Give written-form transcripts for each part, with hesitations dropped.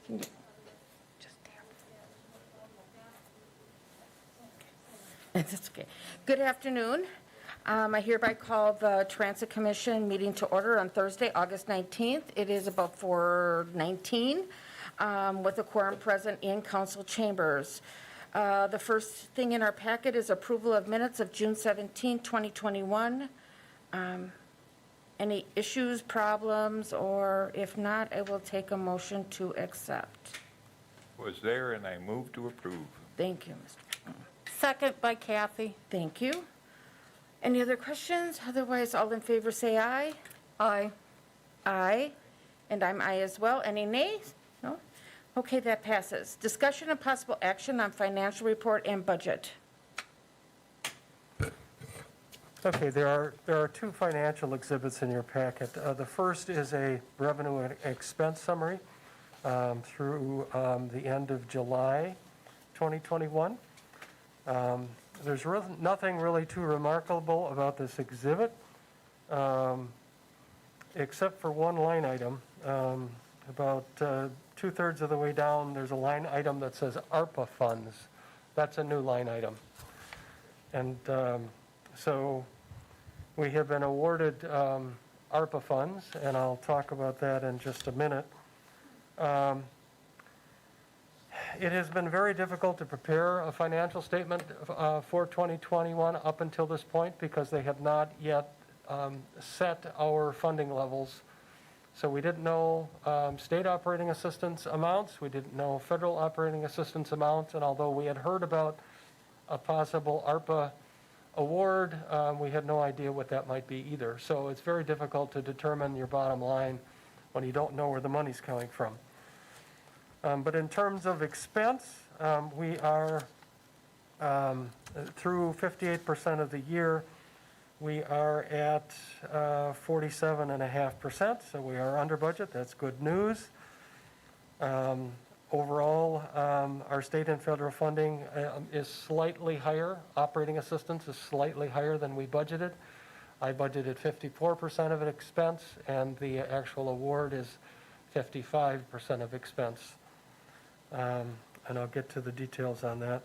Just there. That's okay. Good afternoon. I hereby call the Transit Commission meeting to order on Thursday, August 19th. It is about 4:19 with a quorum present in council chambers. The first thing in our packet is approval of minutes of June 17, 2021. Any issues, problems, or if not, I will take a motion to accept. Was there, and I move to approve. Thank you, Mr. Second by Kathy. Thank you. Any other questions? Otherwise, all in favor say aye. Aye. Aye. And I'm aye as well. Any nays? No? Okay, that passes. Discussion and possible action on financial report and budget. Okay, there are two financial exhibits in your packet. The first is a revenue and expense summary through the end of July 2021. There's nothing really too remarkable about this exhibit, except for one line item. About 2/3 of the way down, there's a line item that says ARPA funds. That's a new line item. And so we have been awarded ARPA funds, and I'll talk about that in just a minute. It has been very difficult to prepare a financial statement for 2021 up until this point because they have not yet set our funding levels. So we didn't know state operating assistance amounts, we didn't know federal operating assistance amounts, and although we had heard about a possible ARPA award, we had no idea what that might be either. So it's very difficult to determine your bottom line when you don't know where the money's coming from. But in terms of expense, we are through 58% of the year, we are at 47.5%, so we are under budget. That's good news. Overall, our state and federal funding is slightly higher. Operating assistance is slightly higher than we budgeted. I budgeted 54% of an expense, and the actual award is 55% of expense. And I'll get to the details on that.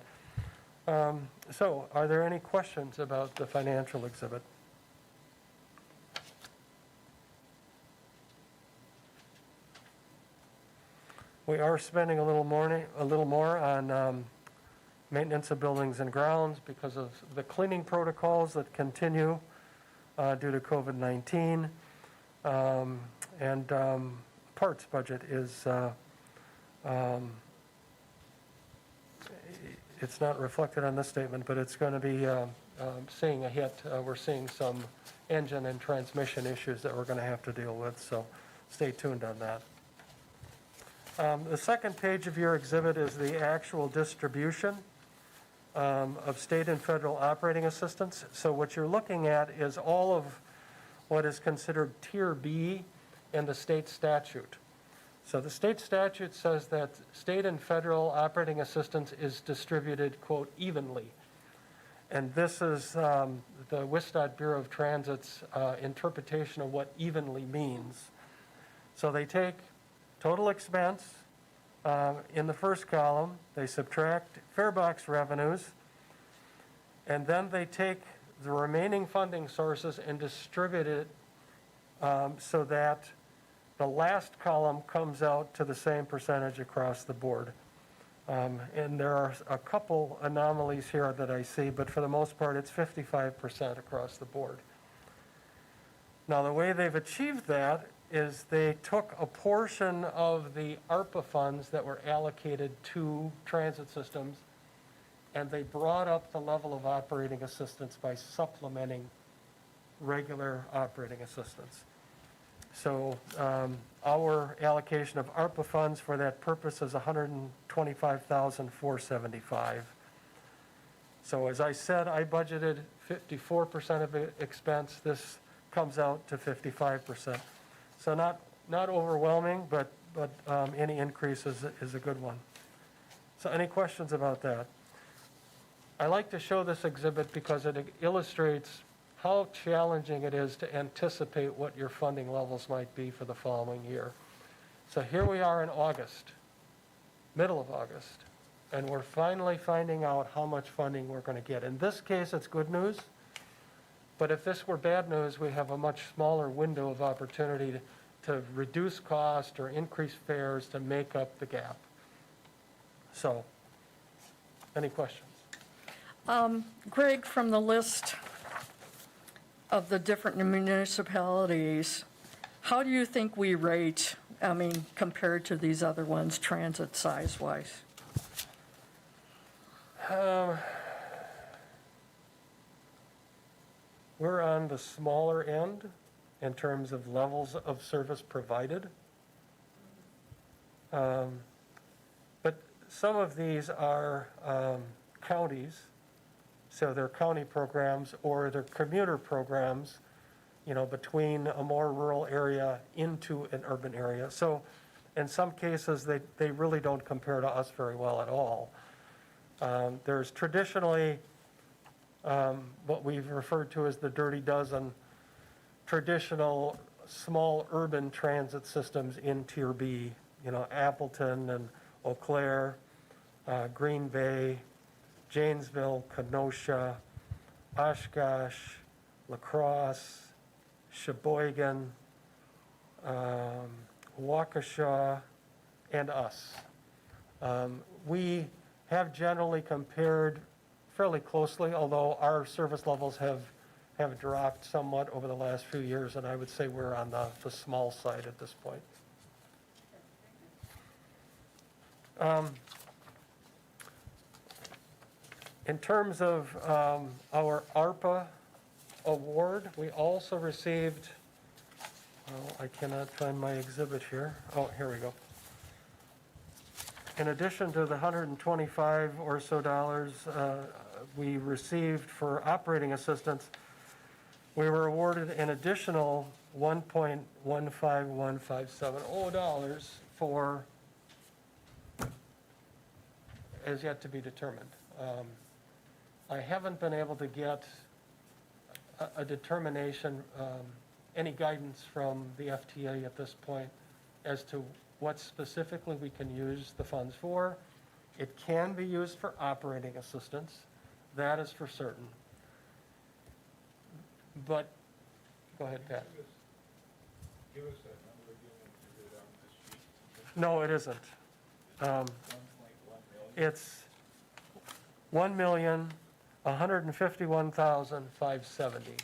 So, are there any questions about the financial exhibit? We are spending a little more on maintenance of buildings and grounds because of the cleaning protocols that continue due to COVID-19. And parts budget is it's not reflected on this statement, but it's going to be seeing a hit. We're seeing some engine and transmission issues that we're going to have to deal with, so stay tuned on that. The second page of your exhibit is the actual distribution of state and federal operating assistance. So what you're looking at is all of what is considered Tier B in the state statute. So the state statute says that state and federal operating assistance is distributed, quote, evenly. And this is the WSDOT Bureau of Transit's interpretation of what evenly means. So they take total expense in the first column, they subtract farebox revenues, and then they take the remaining funding sources and distribute it so that the last column comes out to the same percentage across the board. And there are a couple anomalies here that I see, but for the most part, it's 55% across the board. Now, the way they've achieved that is they took a portion of the ARPA funds that were allocated to transit systems, and they brought up the level of operating assistance by supplementing regular operating assistance. So our allocation of ARPA funds for that purpose is $125,475. So as I said, I budgeted 54% of expense. This comes out to 55%. So not overwhelming, but any increase is a good one. So any questions about that? I like to show this exhibit because it illustrates how challenging it is to anticipate what your funding levels might be for the following year. So here we are in August. middle of August, and we're finally finding out how much funding we're going to get. In this case, it's good news, but if this were bad news, we have a much smaller window of opportunity to reduce cost or increase fares to make up the gap. So, any questions? Greg, from the list of the different municipalities, how do you think we rate, I mean, compared to these other ones, transit size-wise? We're on the smaller end in terms of levels of service provided. But some of these are counties, so they're county programs or they're commuter programs, you know, between a more rural area into an urban area. So in some cases, they really don't compare to us very well at all. There's traditionally what we've referred to as the dirty dozen, traditional small urban transit systems in Tier B, you know, Appleton and Eau Claire, Green Bay, Janesville, Kenosha, Oshkosh, La Crosse, Sheboygan, Waukesha, and us. We have generally compared fairly closely, although our service levels have dropped somewhat over the last few years, and I would say we're on the small side at this point. In terms of our ARPA award, we also received, I cannot find my exhibit here. Oh, here we go. In addition to the $125 or so we received for operating assistance, we were awarded an additional $1.151570 for, as yet to be determined. I haven't been able to get a determination, any guidance from the FTA at this point as to what specifically we can use the funds for. It can be used for operating assistance. That is for certain. But, go ahead, Pat. Give us that number again, is it on this sheet? No, it isn't. It's $1,151,570.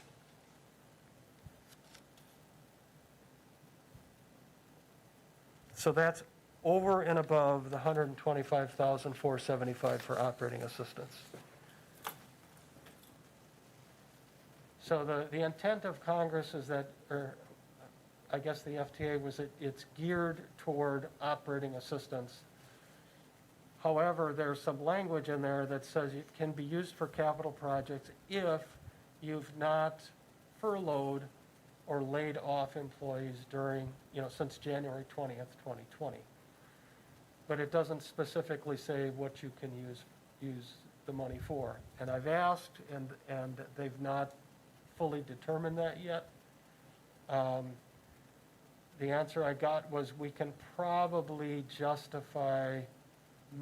So that's over and above the $125,475 for operating assistance. So the intent of Congress is that, or I guess the FTA was that it's geared toward operating assistance. However, there's some language in there that says it can be used for capital projects if you've not furloughed or laid off employees during, since January 20th, 2020. But it doesn't specifically say what you can use the money for. And I've asked, and they've not fully determined that yet. The answer I got was we can probably justify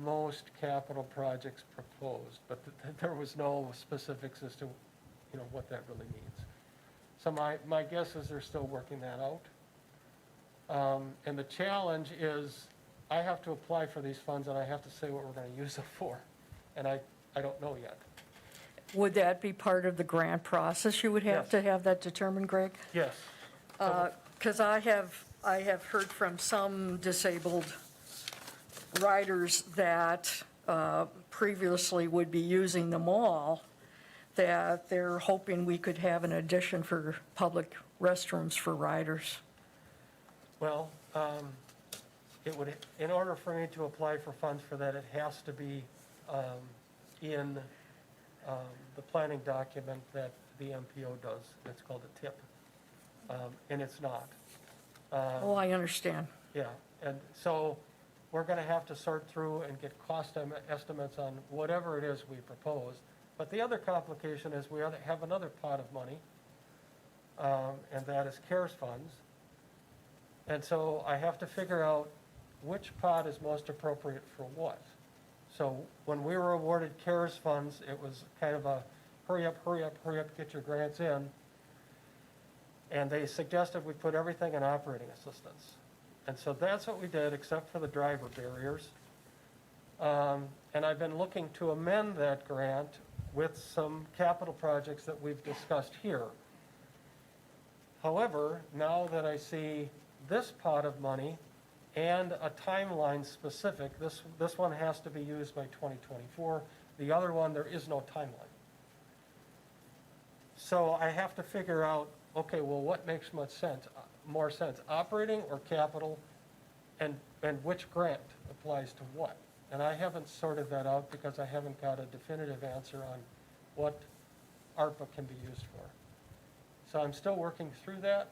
most capital projects proposed, but there was no specifics as to, what that really means. So my guess is they're still working that out. And the challenge is I have to apply for these funds and I have to say what we're going to use them for. And I don't know yet. Would that be part of the grant process? You would have Yes. to have that determined, Greg? Yes. Because I have heard from some disabled riders that previously would be using them all, that they're hoping we could have an addition for public restrooms for riders. Well, it would, in order for me to apply for funds for that, it has to be in the planning document that the MPO does. It's called a TIP, and it's not. Oh, I understand. Yeah, and so we're going to have to sort through and get cost estimates on whatever it is we propose. But the other complication is we have another pot of money, and that is CARES funds. And so I have to figure out which pot is most appropriate for what. So when we were awarded CARES funds, it was kind of a hurry up, hurry up, hurry up, get your grants in. And they suggested we put everything in operating assistance. And so that's what we did, except for the driver barriers. And I've been looking to amend that grant with some capital projects that we've discussed here. However, now that I see this pot of money and a timeline specific, this one has to be used by 2024. The other one, there is no timeline. So I have to figure out, okay, well, what makes more sense, operating or capital, and which grant applies to what? And I haven't sorted that out because I haven't got a definitive answer on what ARPA can be used for. So I'm still working through that.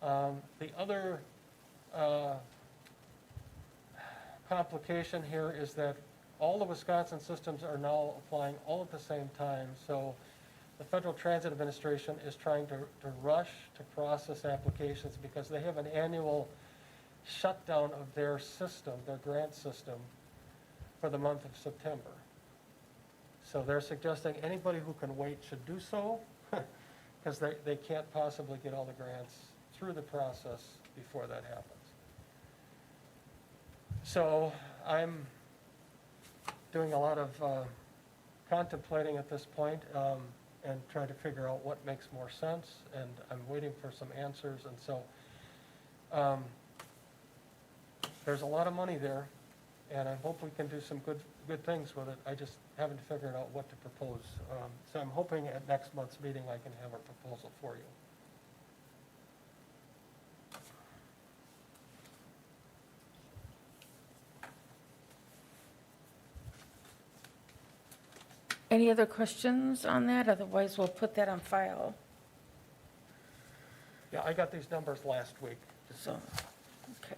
The other complication here is that all the Wisconsin systems are now applying all at the same time. So the Federal Transit Administration is trying to rush to process applications because they have an annual shutdown of their system, their grant system, for the month of September. So they're suggesting anybody who can wait should do so, because they can't possibly get all the grants through the process before that happens. So I'm doing a lot of contemplating at this point, and trying to figure out what makes more sense, and I'm waiting for some answers. And so there's a lot of money there, and I hope we can do some good things with it. I just haven't figured out what to propose. So I'm hoping at next month's meeting I can have a proposal for you. Any other questions on that? Otherwise, we'll put that on file. Yeah, I got these numbers last week. So, okay.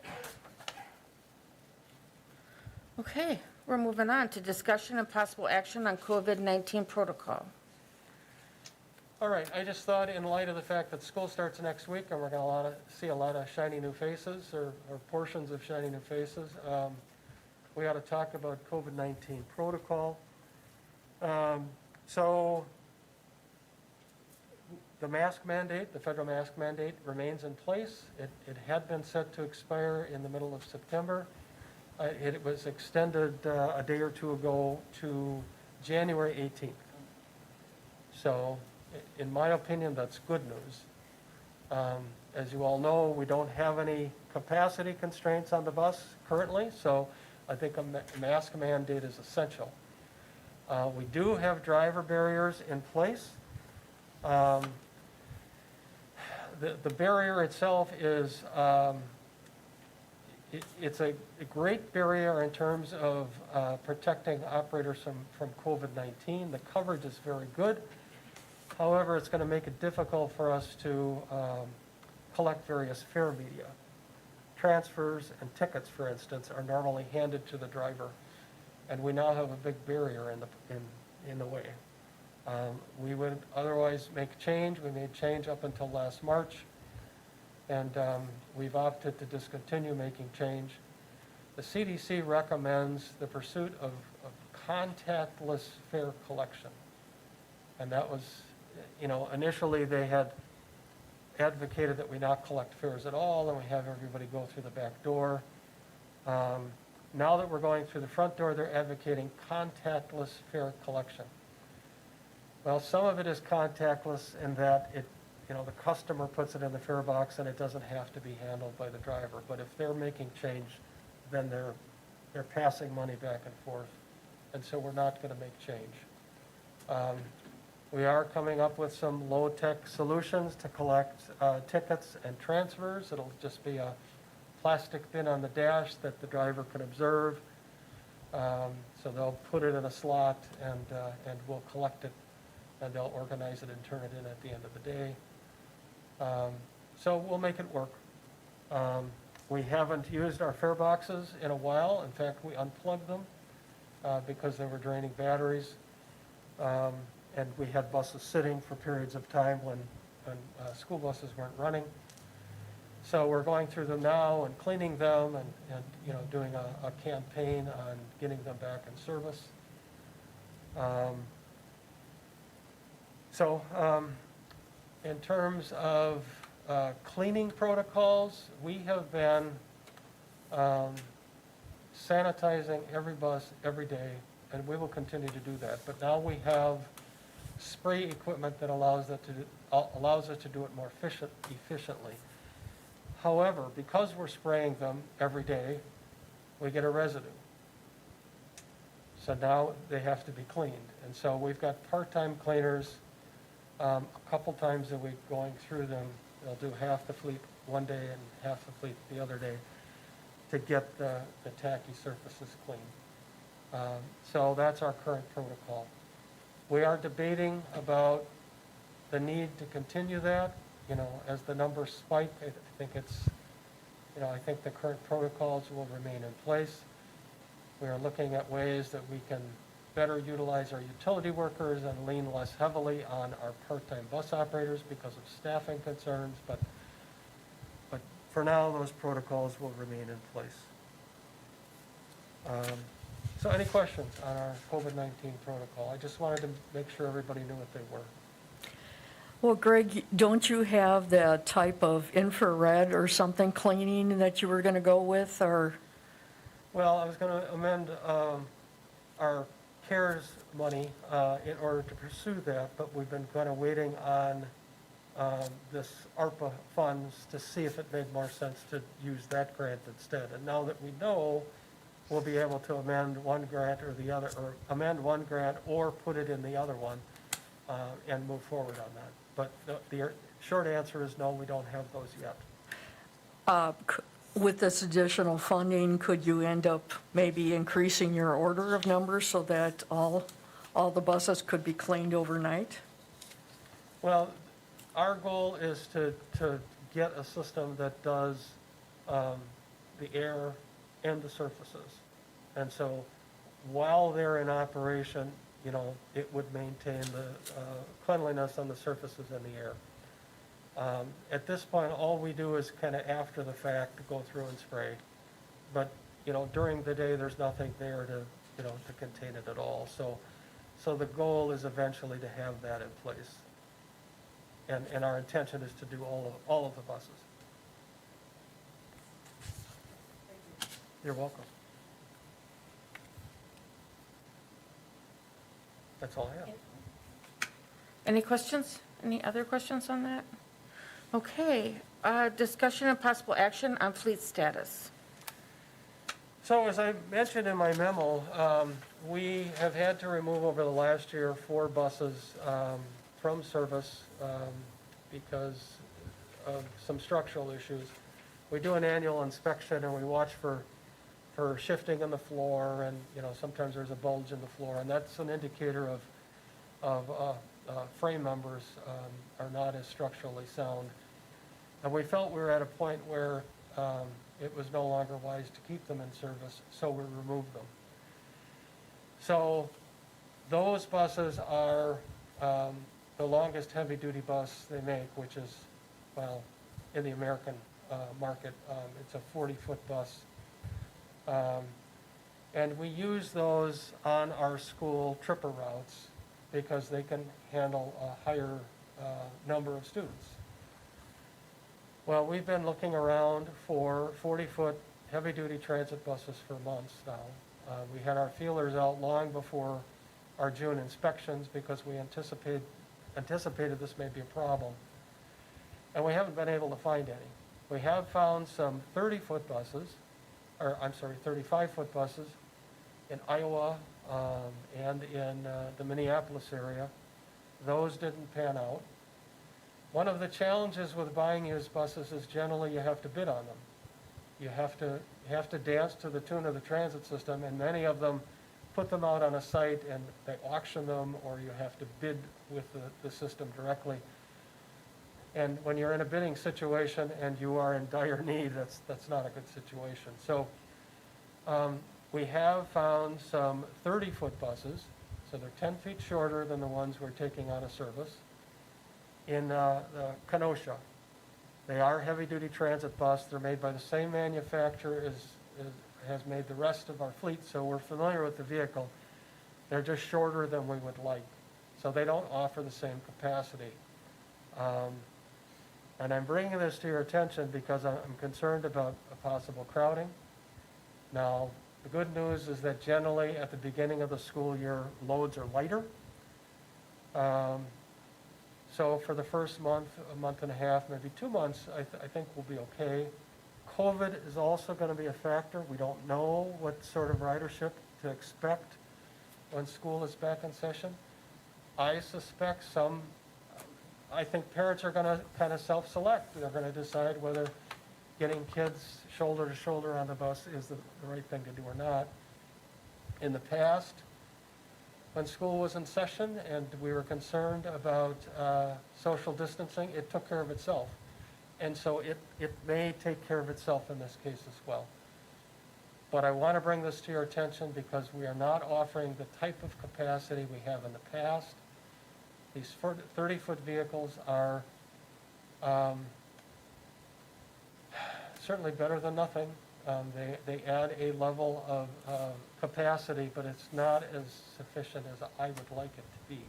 Okay, we're moving on to discussion and possible action on COVID-19 protocol. All right, I just thought in light of the fact that school starts next week and we're going to see a lot of shiny new faces or portions of shiny new faces, we ought to talk about COVID-19 protocol. So the mask mandate, the federal mask mandate remains in place. It had been set to expire in the middle of September. It was extended a day or two ago to January 18th. So in my opinion, that's good news. As you all know, we don't have any capacity constraints on the bus currently, so I think a mask mandate is essential. We do have driver barriers in place. The barrier itself is, it's a great barrier in terms of protecting operators from COVID-19. The coverage is very good. However, it's going to make it difficult for us to collect various fare media. Transfers and tickets, for instance, are normally handed to the driver, and we now have a big barrier in the way. We would otherwise make change. We made change up until last March, and we've opted to discontinue making change. The CDC recommends the pursuit of contactless fare collection, and that was, initially they had advocated that we not collect fares at all and we have everybody go through the back door. Now that we're going through the front door, they're advocating contactless fare collection. Well, some of it is contactless in that the customer puts it in the fare box and it doesn't have to be handled by the driver. But if they're making change, then they're passing money back and forth, and so we're not going to make change. We are coming up with some low-tech solutions to collect tickets and transfers. It'll just be a plastic bin on the dash that the driver can observe. So they'll put it in a slot and we'll collect it, and they'll organize it and turn it in at the end of the day. So we'll make it work. We haven't used our fare boxes in a while. In fact, we unplugged them because they were draining batteries. And we had buses sitting for periods of time when school buses weren't running. So we're going through them now and cleaning them and doing a campaign on getting them back in service. In terms of cleaning protocols, we have been sanitizing every bus every day, and we will continue to do that. But now we have spray equipment that allows us to do it more efficiently. However, because we're spraying them every day, we get a residue. So now they have to be cleaned. And so we've got part-time cleaners a couple times a week going through them. They'll do half the fleet one day and half the fleet the other day to get the tacky surfaces clean. So that's our current protocol. We are debating about the need to continue that. As the numbers spike, I think the current protocols will remain in place. We are looking at ways that we can better utilize our utility workers and lean less heavily on our part-time bus operators because of staffing concerns, but for now, those protocols will remain in place. So any questions on our COVID-19 protocol? I just wanted to make sure everybody knew what they were. Well, Greg, don't you have the type of infrared or something cleaning that you were going to go with, or? Well, I was going to amend our CARES money in order to pursue that, but we've been kind of waiting on this ARPA funds to see if it made more sense to use that grant instead. And now that we know, we'll be able to amend one grant or the other, or amend one grant or put it in the other one and move forward on that. But the short answer is no, we don't have those yet. With this additional funding, could you end up maybe increasing your order of numbers so that all the buses could be cleaned overnight? Well, our goal is to get a system that does the air and the surfaces. And so while they're in operation, it would maintain the cleanliness on the surfaces and the air. At this point, all we do is kind of after the fact go through and spray. But, during the day, there's nothing there to contain it at all. So the goal is eventually to have that in place. And our intention is to do all of the buses. You're welcome. That's all I have. Any questions? Any other questions on that? Okay, discussion and possible action on fleet status. So as I mentioned in my memo, we have had to remove over the last year 4 buses from service because of some structural issues. We do an annual inspection and we watch for shifting in the floor, and sometimes there's a bulge in the floor, and that's an indicator of frame members are not as structurally sound. And we felt we were at a point where it was no longer wise to keep them in service, so we removed them. So those buses are the longest heavy-duty bus they make, which is, well, in the American market, it's a 40-foot bus. And we use those on our school tripper routes because they can handle a higher number of students. Well, we've been looking around for 40-foot heavy-duty transit buses for months now. We had our feelers out long before our June inspections because we anticipated this may be a problem. And we haven't been able to find any. We have found some 30-foot buses, 35-foot buses in Iowa and in the Minneapolis area. Those didn't pan out. One of the challenges with buying used buses is generally you have to bid on them. You have to dance to the tune of the transit system, and many of them put them out on a site and they auction them, or you have to bid with the system directly. And when you're in a bidding situation and you are in dire need, that's not a good situation. So we have found some 30-foot buses, so they're 10 feet shorter than the ones we're taking out of service, in Kenosha. They are heavy-duty transit bus. They're made by the same manufacturer as has made the rest of our fleet, so we're familiar with the vehicle. They're just shorter than we would like, so they don't offer the same capacity. And I'm bringing this to your attention because I'm concerned about a possible crowding. Now, the good news is that generally at the beginning of the school year, loads are lighter. So for the first month, a month and a half, maybe 2 months, I think we'll be okay. COVID is also going to be a factor. We don't know what sort of ridership to expect when school is back in session. I suspect I think parents are going to kind of self-select. They're going to decide whether getting kids shoulder to shoulder on the bus is the right thing to do or not. In the past, when school was in session and we were concerned about social distancing, it took care of itself. And so it may take care of itself in this case as well. But I want to bring this to your attention because we are not offering the type of capacity we have in the past. These 30-foot vehicles are certainly better than nothing. They add a level of capacity, but it's not as sufficient as I would like it to be.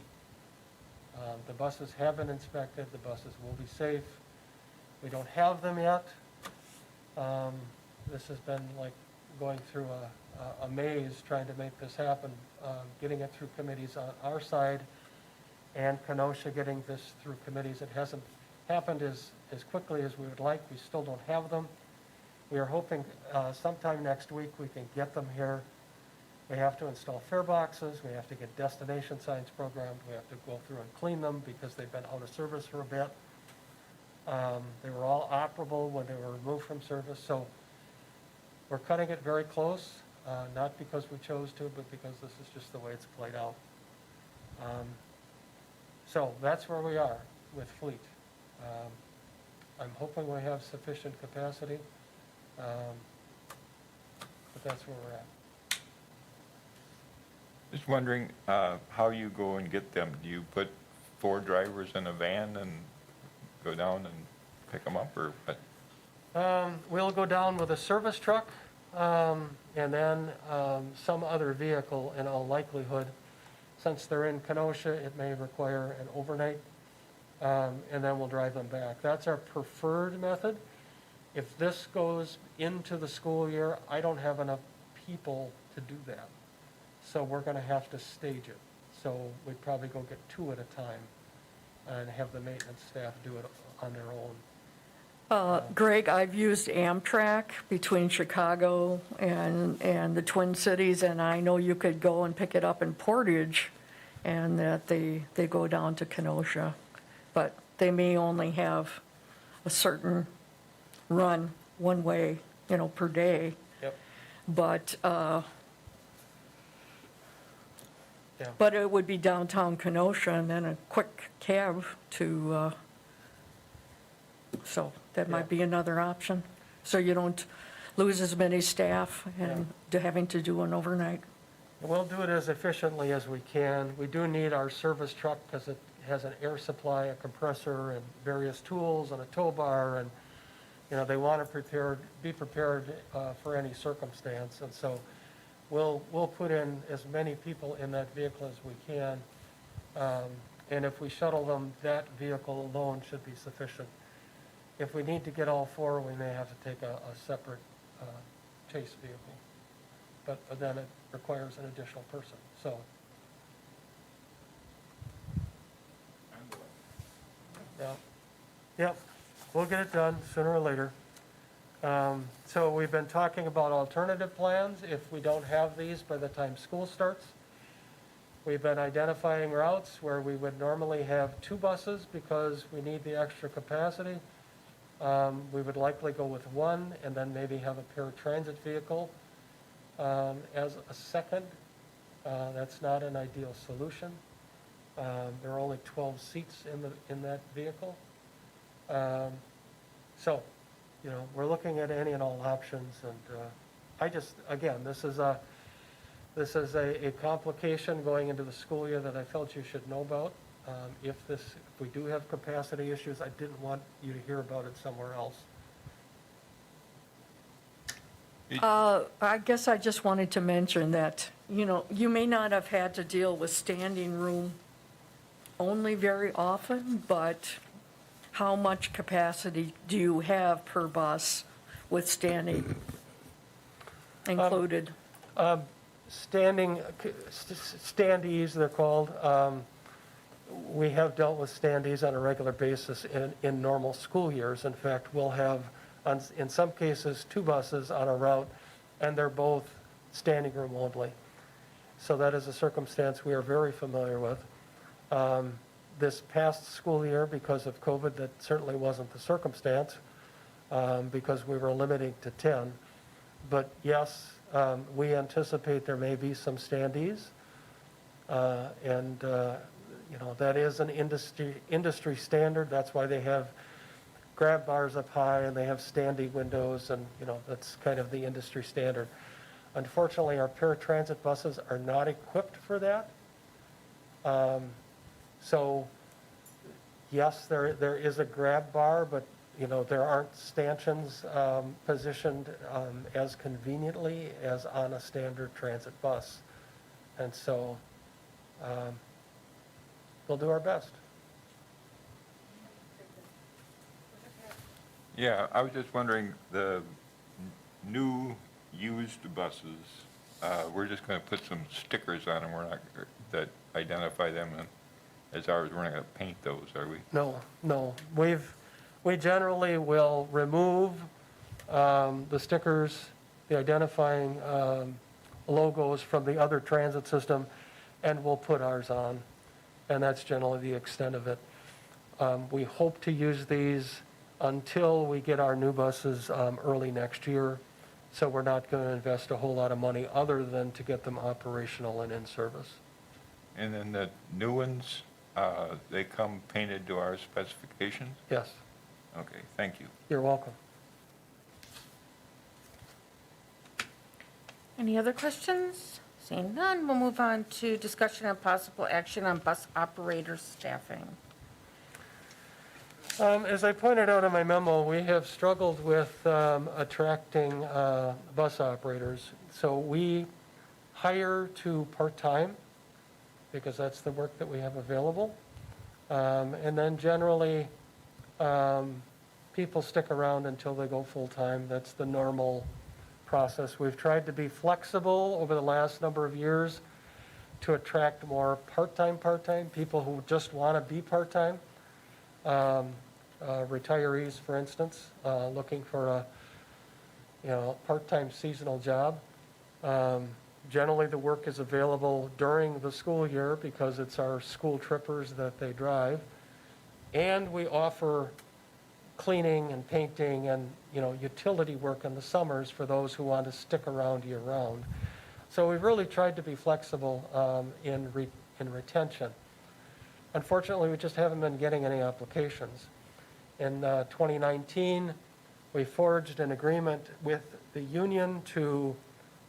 The buses have been inspected. The buses will be safe. We don't have them yet. This has been like going through a maze trying to make this happen, getting it through committees on our side, and Kenosha getting this through committees. It hasn't happened as quickly as we would like. We still don't have them. We are hoping sometime next week we can get them here. We have to install fare boxes. We have to get destination signs programmed. We have to go through and clean them because they've been out of service for a bit. They were all operable when they were removed from service. So we're cutting it very close, not because we chose to, but because this is just the way it's played out. So that's where we are with fleet. I'm hoping we have sufficient capacity, but that's where we're at. Just wondering how you go and get them. Do you put 4 drivers in a van and go down and pick them up, or what? We'll go down with a service truck, and then some other vehicle in all likelihood. Since they're in Kenosha, it may require an overnight, and then we'll drive them back. That's our preferred method. If this goes into the school year, I don't have enough people to do that. So we're going to have to stage it. So we'd probably go get 2 at a time and have the maintenance staff do it on their own. Greg, I've used Amtrak between Chicago and the Twin Cities, and I know you could go and pick it up in Portage, and that they go down to Kenosha. But they may only have a certain run one way, per day. Yep. But, Yeah. but it would be downtown Kenosha and then a quick cab to, so that might be another option. So you don't lose as many staff and having to do an overnight. We'll do it as efficiently as we can. We do need our service truck because it has an air supply, a compressor, and various tools, and a tow bar, and, they want to be prepared for any circumstance. And so we'll put in as many people in that vehicle as we can. And if we shuttle them, that vehicle alone should be sufficient. If we need to get all 4, we may have to take a separate chase vehicle. But then it requires an additional person, so. Yeah, we'll get it done sooner or later. So we've been talking about alternative plans if we don't have these by the time school starts. We've been identifying routes where we would normally have 2 buses because we need the extra capacity. We would likely go with 1 and then maybe have a paratransit vehicle as a second. That's not an ideal solution. There are only 12 seats in that vehicle. So, we're looking at any and all options, and again, this is a complication going into the school year that I felt you should know about. If we do have capacity issues, I didn't want you to hear about it somewhere else. I guess I just wanted to mention that, you may not have had to deal with standing room only very often, but how much capacity do you have per bus with standing included? Standees, they're called. We have dealt with standees on a regular basis in normal school years. In fact, we'll have, in some cases, 2 buses on a route, and they're both standing room only. So that is a circumstance we are very familiar with. This past school year, because of COVID, that certainly wasn't the circumstance, because we were limiting to 10. But yes, we anticipate there may be some standees, and that is an industry standard. That's why they have grab bars up high and they have standee windows, and that's kind of the industry standard. Unfortunately, our paratransit buses are not equipped for that. So yes, there is a grab bar, but there aren't stanchions positioned as conveniently as on a standard transit bus. And so we'll do our best. Yeah, I was just wondering, the new used buses, we're just going to put some stickers on them, we're not, that identify them as ours, we're not going to paint those, are we? No. We generally will remove the stickers, the identifying logos from the other transit system, and we'll put ours on. And that's generally the extent of it. We hope to use these until we get our new buses early next year. So we're not going to invest a whole lot of money other than to get them operational and in service. And then the new ones, they come painted to our specifications? Yes, Okay, thank you. you're welcome. Any other questions? Seeing none, we'll move on to discussion and possible action on bus operator staffing. As I pointed out in my memo, we have struggled with attracting bus operators. So we hire to part-time because that's the work that we have available. And then generally, people stick around until they go full-time. That's the normal process. We've tried to be flexible over the last number of years to attract more part-time people who just want to be part-time. Retirees, for instance, looking for a part-time seasonal job. Generally, the work is available during the school year because it's our school trippers that they drive. And we offer cleaning and painting and, utility work in the summers for those who want to stick around year-round. So we've really tried to be flexible in retention. Unfortunately, we just haven't been getting any applications. In 2019, we forged an agreement with the union to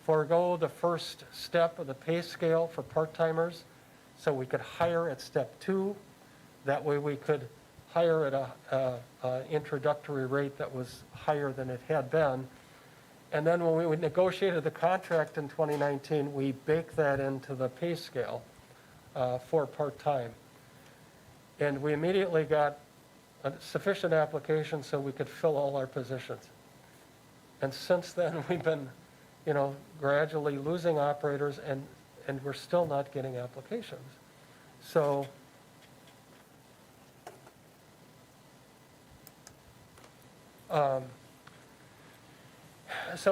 forego the first step of the pay scale for part-timers so we could hire at step 2. That way we could hire at an introductory rate that was higher than it had been. And then when we negotiated the contract in 2019, we baked that into the pay scale for part-time. And we immediately got sufficient applications so we could fill all our positions. And since then, we've been, gradually losing operators, and we're still not getting applications. So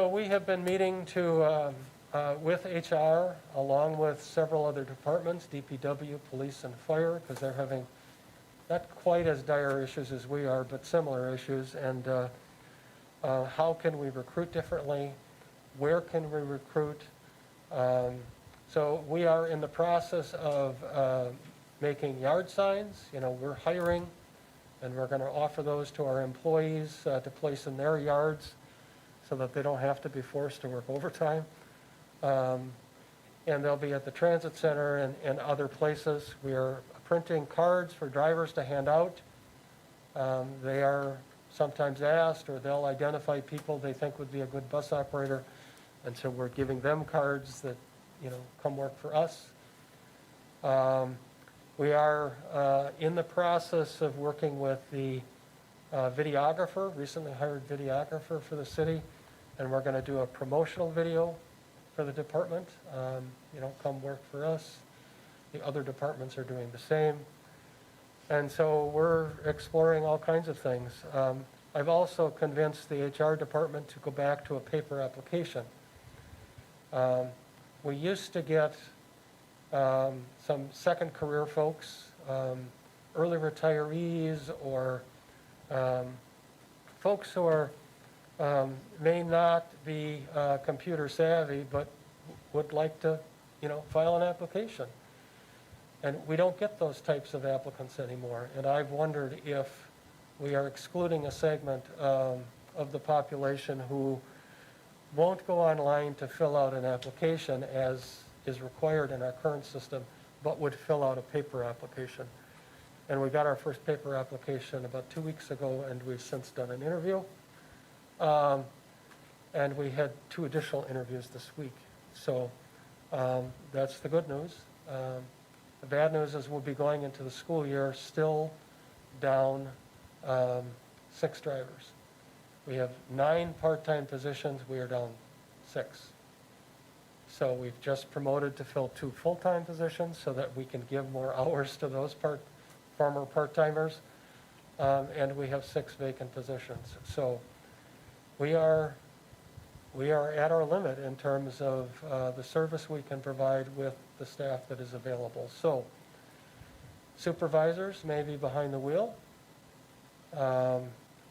we have been meeting with HR along with several other departments, DPW, police, and fire, because they're having not quite as dire issues as we are, but similar issues. And how can we recruit differently? Where can we recruit? So we are in the process of making yard signs. We're hiring, and we're going to offer those to our employees to place in their yards so that they don't have to be forced to work overtime. And they'll be at the transit center and other places. We are printing cards for drivers to hand out. They are sometimes asked, or they'll identify people they think would be a good bus operator, and so we're giving them cards that, come work for us. We are in the process of working with the videographer, recently hired videographer for the city, and we're going to do a promotional video for the department, come work for us. The other departments are doing the same. And so we're exploring all kinds of things. I've also convinced the HR department to go back to a paper application. We used to get some second career folks, early retirees, or folks who are may not be computer savvy, but would like to, file an application. And we don't get those types of applicants anymore. And I've wondered if we are excluding a segment of the population who won't go online to fill out an application as is required in our current system, but would fill out a paper application. And we got our first paper application about 2 weeks ago, and we've since done an interview. And we had 2 additional interviews this week. So that's the good news. The bad news is we'll be going into the school year still down 6 drivers. We have 9 part-time positions. We are down 6. So we've just promoted to fill 2 full-time positions so that we can give more hours to those former part-timers. And we have 6 vacant positions. So we are at our limit in terms of the service we can provide with the staff that is available. So supervisors may be behind the wheel.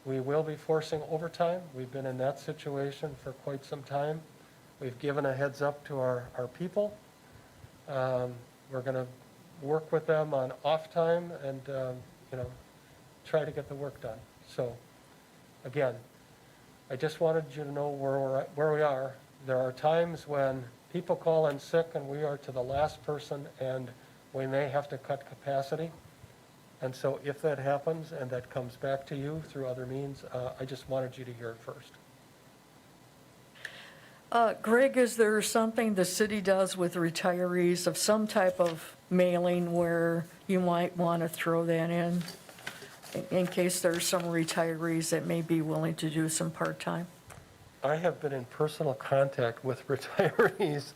We will be forcing overtime. We've been in that situation for quite some time. We've given a heads up to our people. We're going to work with them on off time and, try to get the work done. So again, I just wanted you to know where we are. There are times when people call in sick and we are to the last person and we may have to cut capacity. And so if that happens and that comes back to you through other means, I just wanted you to hear it first. Greg, is there something the city does with retirees of some type of mailing where you might want to throw that in case there's some retirees that may be willing to do some part-time? I have been in personal contact with retirees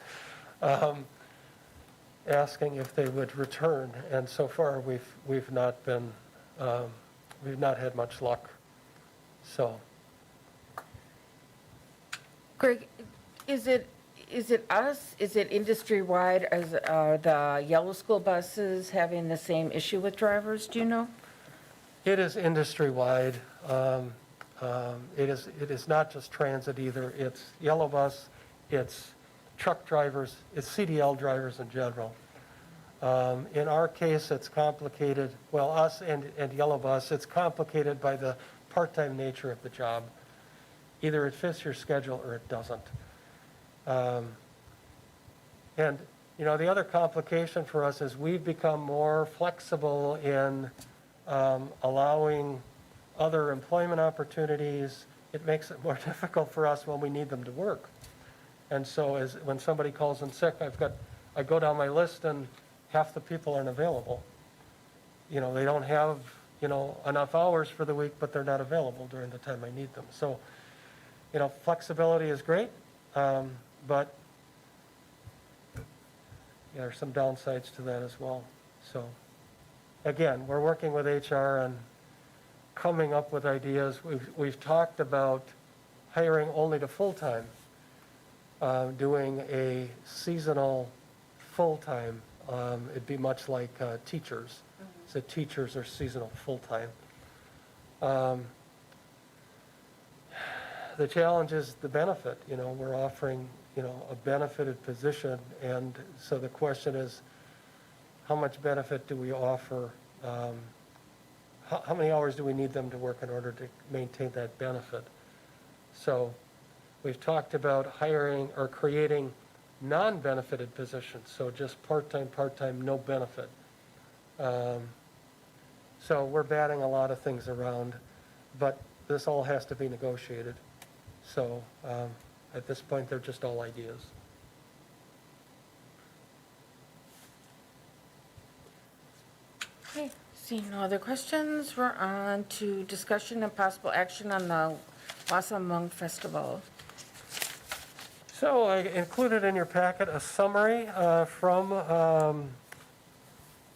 asking if they would return, and so far we've not had much luck. So, Greg, is it us, is it industry-wide, as the yellow school buses having the same issue with drivers, do you know? it is industry-wide. It is not just transit either. It's yellow bus, it's truck drivers, it's CDL drivers in general. In our case, it's complicated, well, us and yellow bus, it's complicated by the part-time nature of the job. Either it fits your schedule or it doesn't. And, the other complication for us is we've become more flexible in allowing other employment opportunities. It makes it more difficult for us when we need them to work. And so when somebody calls in sick, I go down my list and half the people aren't available. They don't have, enough hours for the week, but they're not available during the time I need them. So, flexibility is great, but there are some downsides to that as well. So, again, we're working with HR and coming up with ideas. We've talked about hiring only to full-time, doing a seasonal full-time. It'd be much like teachers. So teachers are seasonal full-time. The challenge is the benefit. We're offering, a benefited position, and so the question is, how much benefit do we offer? How many hours do we need them to work in order to maintain that benefit? So we've talked about hiring or creating non-benefited positions, so just part-time, no benefit. So we're batting a lot of things around, but this all has to be negotiated. So at this point, they're just all ideas. Okay, seeing no other questions, we're on to discussion and possible action on the Wausau Festival. So I included in your packet a summary from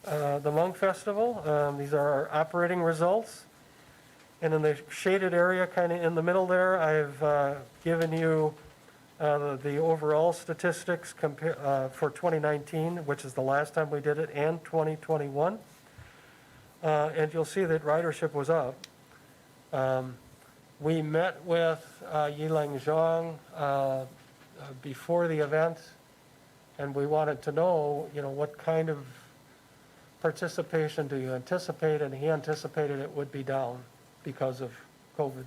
the Hmong Festival. These are our operating results. And in the shaded area, kind of in the middle there, I've given you the overall statistics for 2019, which is the last time we did it, and 2021. And you'll see that ridership was up. We met with Yilang Zhang before the event, and we wanted to know, what kind of participation do you anticipate? And he anticipated it would be down because of COVID.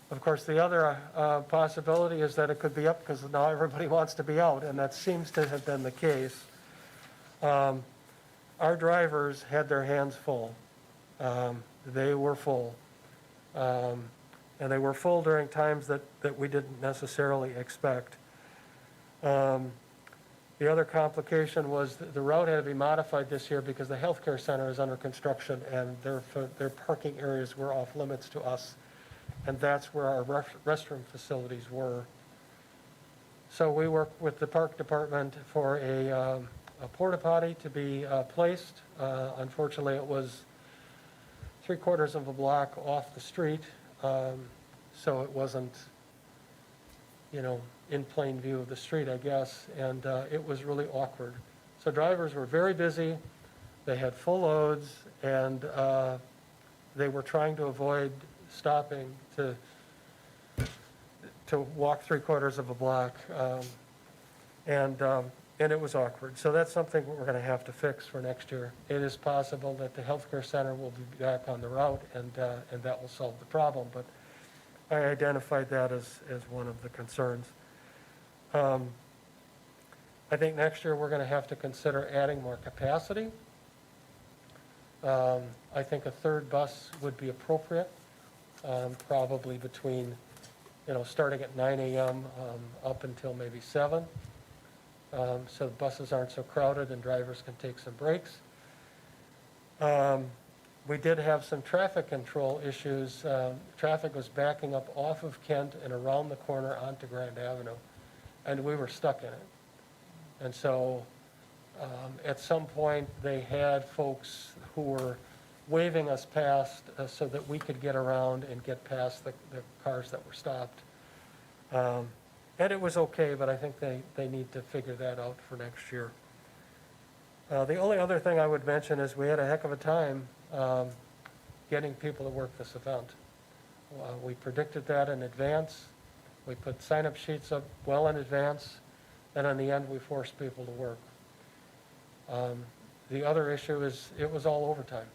Of course, the other possibility is that it could be up because now everybody wants to be out, and that seems to have been the case. Our drivers had their hands full. They were full. And they were full during times that we didn't necessarily expect. The other complication was the route had to be modified this year because the healthcare center is under construction and their parking areas were off limits to us. And that's where our restroom facilities were. So we worked with the park department for a porta potty to be placed. Unfortunately, it was 3/4 of a block off the street, so it wasn't, in plain view of the street, I guess, and it was really awkward. So drivers were very busy, they had full loads, and they were trying to avoid stopping to walk 3/4 of a block, and it was awkward. So that's something we're going to have to fix for next year. It is possible that the healthcare center will be back on the route, and that will solve the problem, but I identified that as one of the concerns. I think next year we're going to have to consider adding more capacity. I think a third bus would be appropriate, probably between, starting at 9 a.m. Up until maybe 7. So the buses aren't so crowded and drivers can take some breaks. We did have some traffic control issues. Traffic was backing up off of Kent and around the corner onto Grand Avenue, and we were stuck in it. And so at some point, they had folks who were waving us past so that we could get around and get past the cars that were stopped. And it was okay, but I think they need to figure that out for next year. The only other thing I would mention is we had a heck of a time getting people to work this event. We predicted that in advance. We put sign-up sheets up well in advance, and in the end, we forced people to work. The other issue is it was all overtime.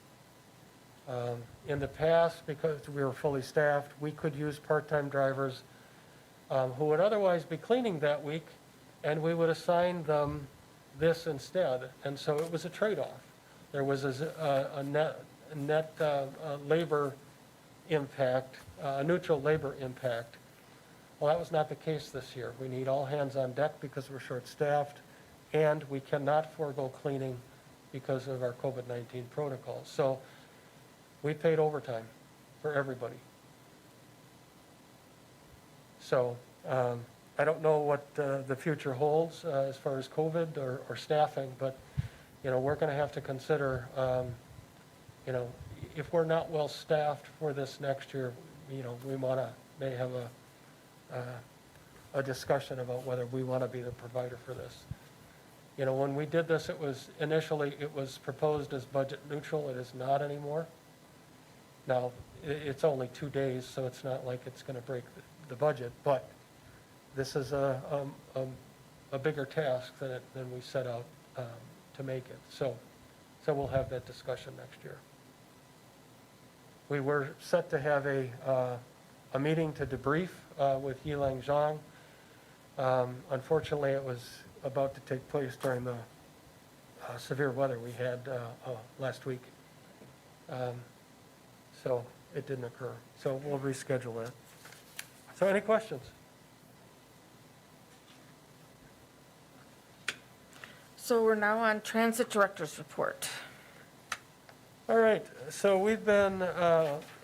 In the past, because we were fully staffed, we could use part-time drivers who would otherwise be cleaning that week, and we would assign them this instead. And so it was a trade-off. There was a net labor impact, a neutral labor impact. Well, that was not the case this year. We need all hands on deck because we're short-staffed, and we cannot forego cleaning because of our COVID-19 protocols. So we paid overtime for everybody. So I don't know what the future holds as far as COVID or staffing, but we're going to have to consider, if we're not well staffed for this next year, we may have a discussion about whether we want to be the provider for this. When we did this, it was proposed as budget neutral. It is not anymore. Now, it's only 2 days, so it's not like it's going to break the budget, but this is a bigger task than we set out to make it. So we'll have that discussion next year. We were set to have a meeting to debrief with Yilang Zhang. Unfortunately, it was about to take place during the severe weather we had last week. So it didn't occur. So we'll reschedule that. So any questions? So we're now on Transit Director's Report. All right, so we've been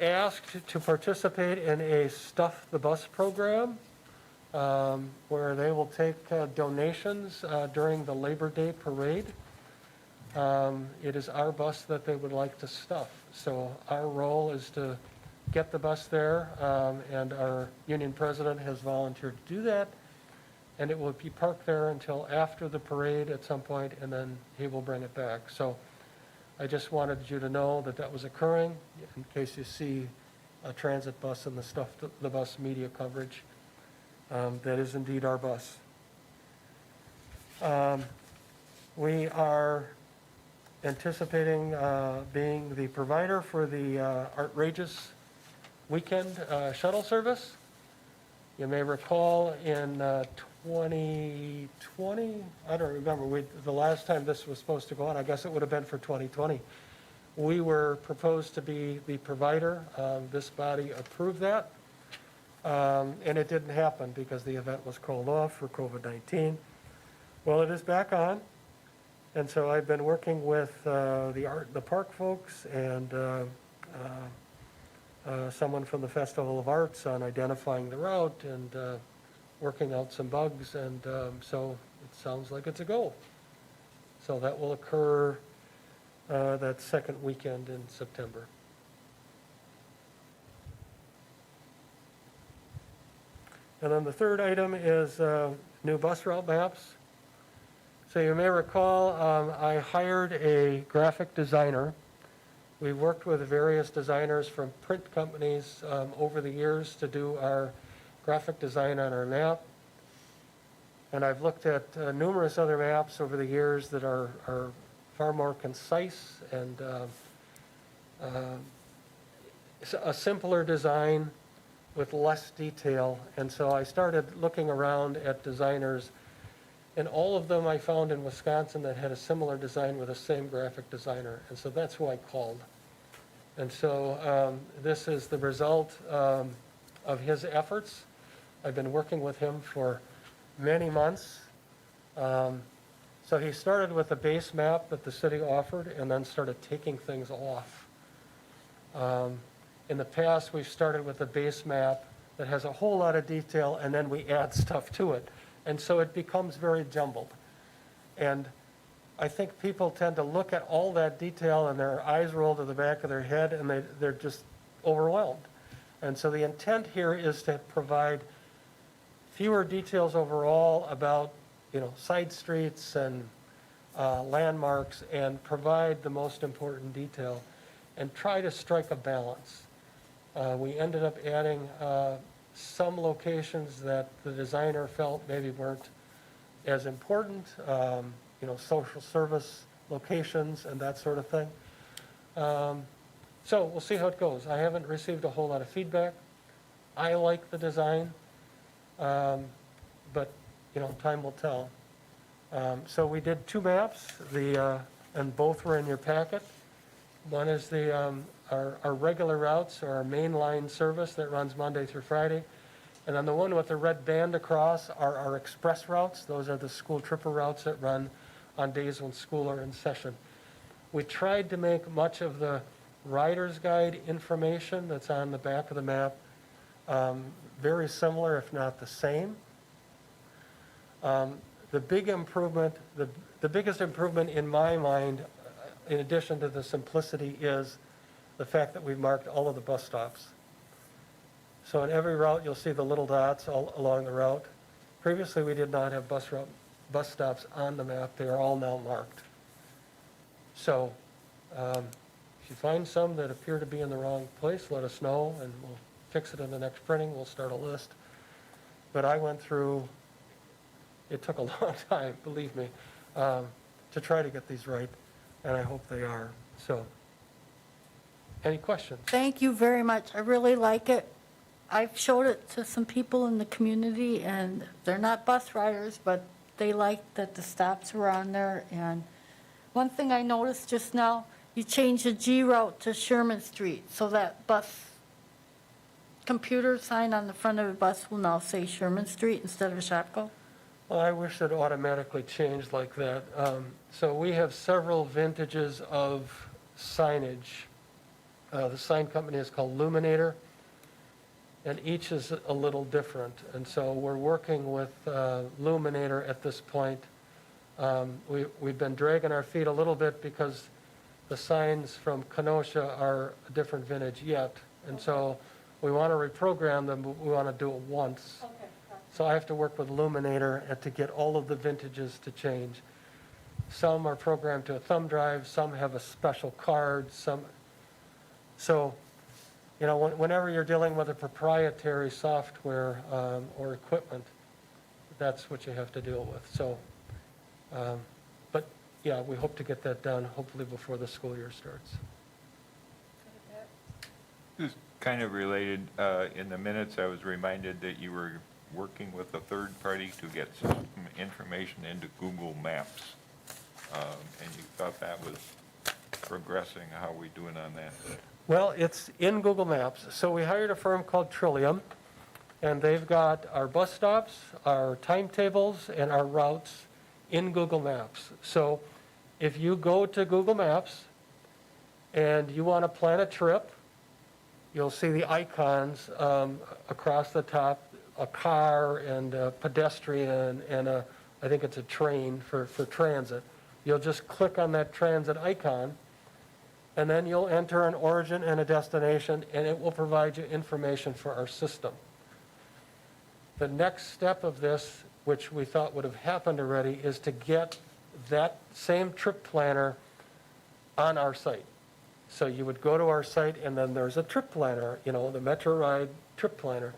asked to participate in a Stuff the Bus program, where they will take donations during the Labor Day parade. It is our bus that they would like to stuff. So our role is to get the bus there, and our union president has volunteered to do that. And it will be parked there until after the parade at some point, and then he will bring it back. So I just wanted you to know that that was occurring, in case you see a transit bus in the Stuff the Bus media coverage. That is indeed our bus. We are anticipating being the provider for the outrageous weekend shuttle service. You may recall in 2020, I don't remember, the last time this was supposed to go on, I guess it would have been for 2020. We were proposed to be the provider. This body approved that. And it didn't happen because the event was called off for COVID-19. Well, it is back on. And so I've been working with the park folks and someone from the Festival of Arts on identifying the route and working out some bugs, and so it sounds like it's a go. So that will occur that second weekend in September. And then the third item is new bus route maps. So you may recall I hired a graphic designer. We worked with various designers from print companies over the years to do our graphic design on our map. And I've looked at numerous other maps over the years that are far more concise and a simpler design with less detail. And so I started looking around at designers, and all of them I found in Wisconsin that had a similar design with the same graphic designer. And so that's who I called. And so this is the result of his efforts. I've been working with him for many months. So he started with a base map that the city offered and then started taking things off. In the past, we've started with a base map that has a whole lot of detail, and then we add stuff to it. And so it becomes very jumbled. And I think people tend to look at all that detail and their eyes roll to the back of their head, and they're just overwhelmed. And so the intent here is to provide fewer details overall about, side streets and landmarks, and provide the most important detail and try to strike a balance. We ended up adding some locations that the designer felt maybe weren't as important, social service locations and that sort of thing. So we'll see how it goes. I haven't received a whole lot of feedback. I like the design, but time will tell. So we did two maps, and both were in your packet. One is our regular routes, or our main line service that runs Monday through Friday. And then the one with the red band across are our express routes. Those are the school tripper routes that run on days when school are in session. We tried to make much of the rider's guide information that's on the back of the map very similar, if not the same. The biggest improvement in my mind, in addition to the simplicity, is the fact that we've marked all of the bus stops. So in every route, you'll see the little dots all along the route. Previously, we did not have bus stops on the map. They are all now marked. So if you find some that appear to be in the wrong place, let us know, and we'll fix it in the next printing. We'll start a list. But I went through, it took a long time, believe me, to try to get these right, and I hope they are. So, any questions? Thank you very much. I really like it. I've showed it to some people in the community, and they're not bus riders, but they like that the stops are on there, and One thing I noticed just now, you changed the G route to Sherman Street, so that bus computer sign on the front of the bus will now say Sherman Street instead of Shopko. Well, I wish it automatically changed like that. So we have several vintages of signage. The sign company is called Luminator, and each is a little different. And so we're working with Luminator at this point. We've been dragging our feet a little bit because the signs from Kenosha are a different vintage yet. And so we want to reprogram them, but we want to do it once. Okay. So I have to work with Luminator to get all of the vintages to change. Some are programmed to a thumb drive, some have a special card, so, you know, whenever you're dealing with a proprietary software or equipment, that's what you have to deal with. So, but yeah, we hope to get that done hopefully before the school year starts. This is kind of related. In the minutes, I was reminded that you were working with a third party to get some information into Google Maps. And you thought that was progressing. How are we doing on that? Well, it's in Google Maps. So we hired a firm called Trillium, and they've got our bus stops, our timetables, and our routes in Google Maps. So if you go to Google Maps and you want to plan a trip, you'll see the icons across the top, a car and a pedestrian and I think it's a train for transit. You'll just click on that transit icon, and then you'll enter an origin and a destination, and it will provide you information for our system. The next step of this, which we thought would have happened already, is to get that same trip planner on our site. So you would go to our site, and then there's a trip planner, you know, the Metro Ride trip planner.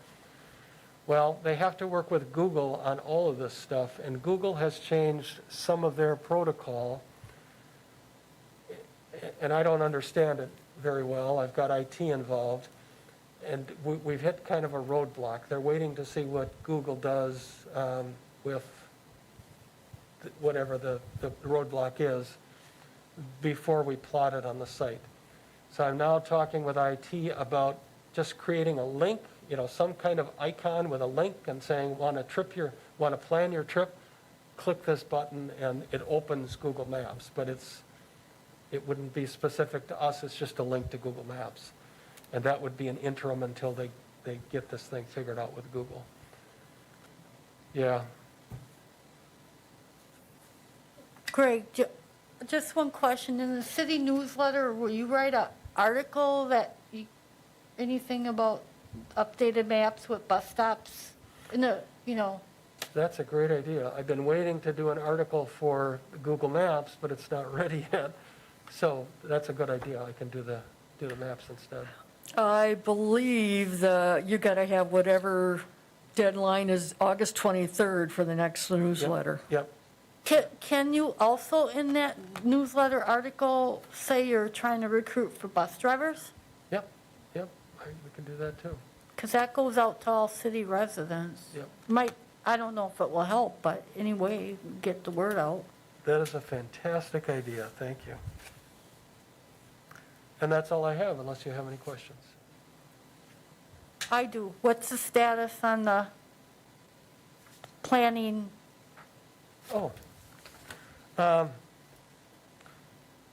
Well, they have to work with Google on all of this stuff, and Google has changed some of their protocol, and I don't understand it very well. I've got IT involved, and we've hit kind of a roadblock. They're waiting to see what Google does with whatever the roadblock is before we plot it on the site. So I'm now talking with IT about just creating a link, you know, some kind of icon with a link and saying, want to plan your trip, click this button and it opens Google Maps. But it wouldn't be specific to us, it's just a link to Google Maps. And that would be an interim until they get this thing figured out with Google. Yeah. Greg, just one question. In the city newsletter, will you write an article anything about updated maps with bus stops? That's a great idea. I've been waiting to do an article for Google Maps, but it's not ready yet. So that's a good idea. I can do the maps instead. I believe you got to have whatever deadline is August 23rd for the next newsletter. Yep. Can you also, in that newsletter article, say you're trying to recruit for bus drivers? Yep. We can do that too. Because that goes out to all city residents. Yep. I don't know if it will help, but anyway, get the word out. That is a fantastic idea. Thank you. And that's all I have, unless you have any questions. I do. What's the status on the planning? Oh.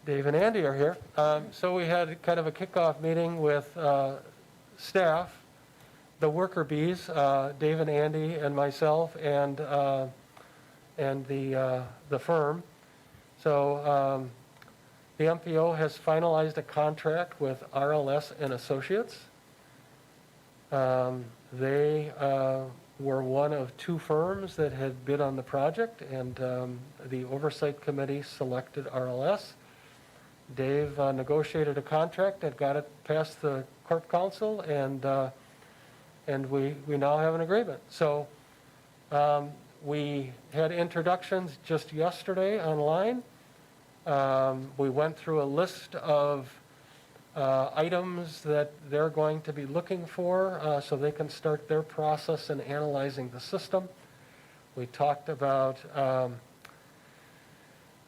Dave and Andy are here. So we had kind of a kickoff meeting with staff, the worker bees, Dave and Andy and myself, and the firm. So the MPO has finalized a contract with RLS and Associates. They were one of two firms that had bid on the project, and the oversight committee selected RLS. Dave negotiated a contract that got it past the Corp Council, and we now have an agreement. So we had introductions just yesterday online. We went through a list of items that they're going to be looking for so they can start their process in analyzing the system. We talked about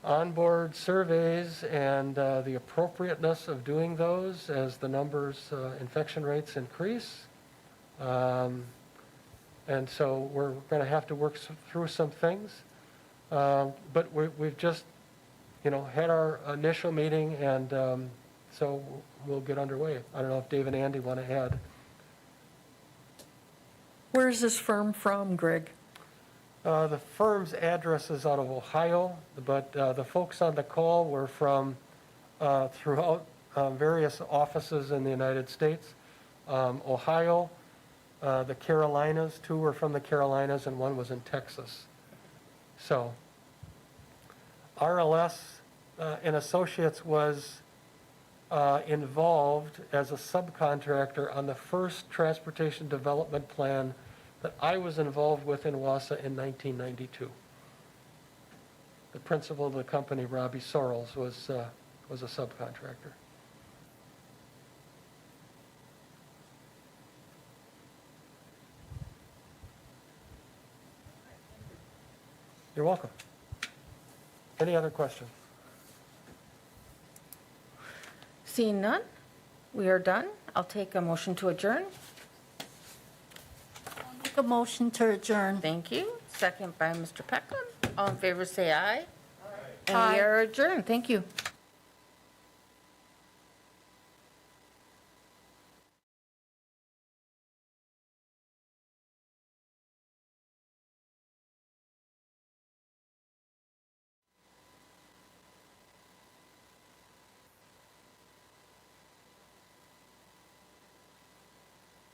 onboard surveys and the appropriateness of doing those as the numbers, infection rates increase. And so we're going to have to work through some things. But we've just, had our initial meeting, and so we'll get underway. I don't know if Dave and Andy want to add. Where is this firm from, Greg? The firm's address is out of Ohio, but the folks on the call were from throughout various offices in the United States. Ohio, the Carolinas, 2 were from the Carolinas, and 1 was in Texas. So RLS and Associates was involved as a subcontractor on the first transportation development plan that I was involved with in Wausau in 1992. The principal of the company, Robbie Sorrells, was a subcontractor. You're welcome. Any other questions? Seeing none, we are done. I'll take a motion to adjourn. Make a motion to adjourn. Thank you. Second by Mr. Peckham. All in favor, say aye. And we Aye. are adjourned. Thank you.